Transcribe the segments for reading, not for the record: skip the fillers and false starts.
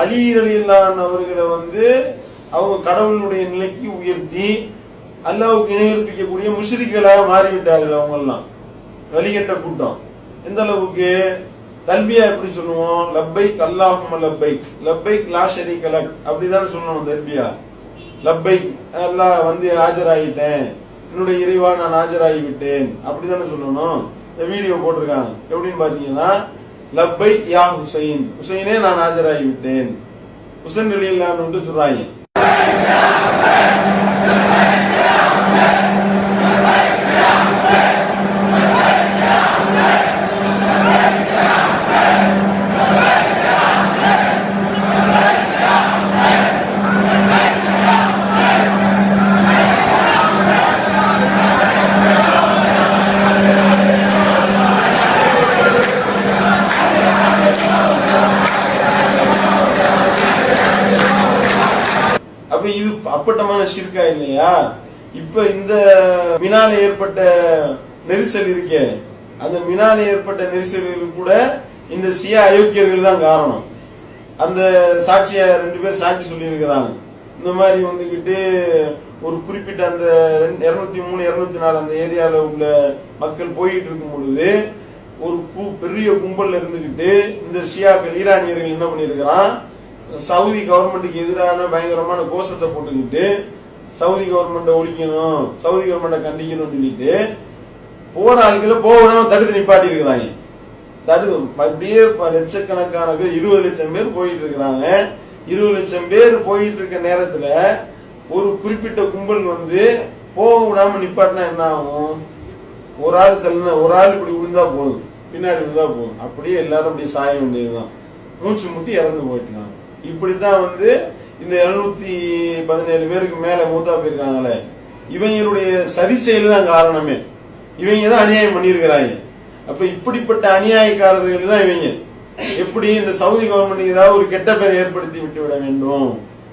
அலி ரலியல்லாஹு அவர்களை வந்து அவங்க கடவுளுடைய நிலைக்கு உயர்த்தி அல்லாஹ்வுக்கு இணையற்பிக்கக்கூடிய முஷ்ரிக்களாக மாறிவிட்டார்கள். அவங்க எல்லாம் வழிகட்ட கூட்டம். எந்த அளவுக்கு தல்பியா எப்படி சொல்லுவோம்? லப்பைக் அல்லாஹும்ம லப்பைக், லப்பைக் லா ஷரீக லக், அப்படிதானே சொல்லணும் தல்பியா. லப்பைக் அல்லாஹ் வந்து ஆஜராகிட்டேன், என்னுடைய இறைவா நான் ஆஜராகி விட்டேன், அப்படிதானே சொல்லணும். இந்த வீடியோ போட்டிருக்காங்க. எப்படின்னு பாத்தீங்கன்னா, லப்பைக் யா ஹுசைன், ஹுசைனே நான் ஆஜராகி விட்டேன், ஹுசைன் ரலியல்லாஹு அன்ஹு சொல்றாங்க. அப்ப இது அப்பட்டமான ஷிர்கா இல்லையா? இப்ப இந்த மினால ஏற்பட்ட நெரிசல் இருக்கே, அந்த மினால ஏற்பட்ட நெரிசல்களுக்கு கூட இந்த ஷியா அயோக்கியர்கள் தான் காரணம். அந்த சாட்சியா 2 பேர் சாட்சி சொல்லி இருக்கிறாங்க. இந்த மாதிரி வந்துகிட்டு ஒரு குறிப்பிட்ட அந்த 203 204 அந்த ஏரியால உள்ள மக்கள் போயிட்டு இருக்கும் பொழுது ஒரு பெரிய கும்பல்ல இருந்துகிட்டு இந்த ஷியாக்கள் ஈரானியர்கள் என்ன பண்ணிருக்கிறான், சவுதி கவர்மெண்ட்டுக்கு எதிரான பயங்கரமான கோஷத்தை போட்டுக்கிட்டு சவுதி கவர்மெண்ட்டை ஒழிக்கணும், சவுதி கவர்மெண்ட்டை கண்டிக்கணும்னு சொல்லிட்டு போற ஆட்களை போகணும் தடுத்து நிப்பாட்டி இருக்கிறாங்க. அப்படியே லட்சக்கணக்கான பேர், 20 லட்சம் பேர் போயிட்டு இருக்கிறாங்க. 20 லட்சம் பேர் போயிட்டு இருக்க நேரத்துல ஒரு குறிப்பிட்ட கும்பல் வந்து போக விடாம நிப்பாட்டினா என்ன ஆகும்? ஒரு ஆள் தள்ள, ஒரு ஆள் இப்படி விழுந்தா போதும், பின்னாடி விழுந்தா போதும், அப்படியே எல்லாரும் அப்படியே சாய வேண்டியதுதான், மூச்சு முட்டி இறந்து போயிட்டாங்க. இப்படித்தான் வந்து இந்த 717 பேருக்கு மேல மூத்தா போயிருக்காங்களே, இவங்களுடைய சதி செயல் தான் காரணமே. இவங்க தான் அநியாயம் பண்ணியிருக்கிறாங்க. அப்ப இப்படிப்பட்ட அநியாயக்காரர்கள் தான் இவங்க. எப்படி இந்த சவுதி கவர்மெண்ட் ஏதாவது ஒரு கெட்ட பேரை ஏற்படுத்தி விட்டு விட வேண்டும்,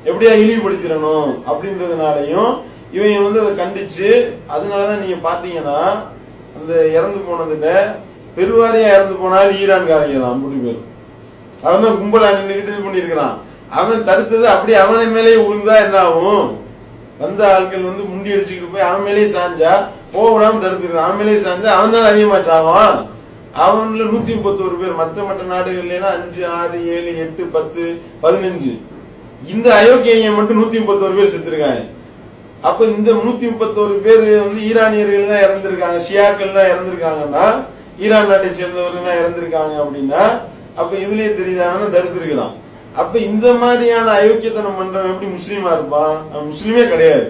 எப்படியா இழிவுபடுத்திடணும் அப்படின்றதுனாலையும் இவங்க வந்து அதை கண்டிச்சு, அதனாலதான் நீங்க பாத்தீங்கன்னா அந்த இறந்து போனதுல பெருவாரியா இறந்து போனால் ஈரான்காரங்க தான் 50 பேர். அவன் தான் கும்பலா நின்றுகிட்டு இது பண்ணிருக்கிறான். அவன் தடுத்தது அப்படி அவனை மேலேயே விழுந்தா என்ன ஆகும்? வந்த ஆட்கள் வந்து முண்டி அடிச்சுக்கிட்டு போய் அவன் மேலேயே சாஞ்சா போடாம தடுத்துருக்கான். அவன் மேலேயே சாஞ்சா அவன் தான் அதிகமா சாவான். அவன்ல 131 பேர். மற்ற நாடுகள்ல 5 6 7 8 10 15. இந்த அயோக்கியம் மட்டும் 131 பேர் செத்துருக்காங்க. அப்ப இந்த 131 பேர் வந்து ஈரானியர்கள் தான் இறந்திருக்காங்க, ஷியாக்கள் தான் இறந்திருக்காங்கன்னா, ஈரான் நாட்டை சேர்ந்தவர்கள் தான் இறந்திருக்காங்க அப்படின்னா, அப்ப இதுலயே தெரியுதாங்கன்னா தடுத்திருக்கிறான். அப்ப இந்த மாதிரியான அயோக்கியத்தனம் பண்றவன் எப்படி முஸ்லீமா இருப்பான்? முஸ்லீமே கிடையாது.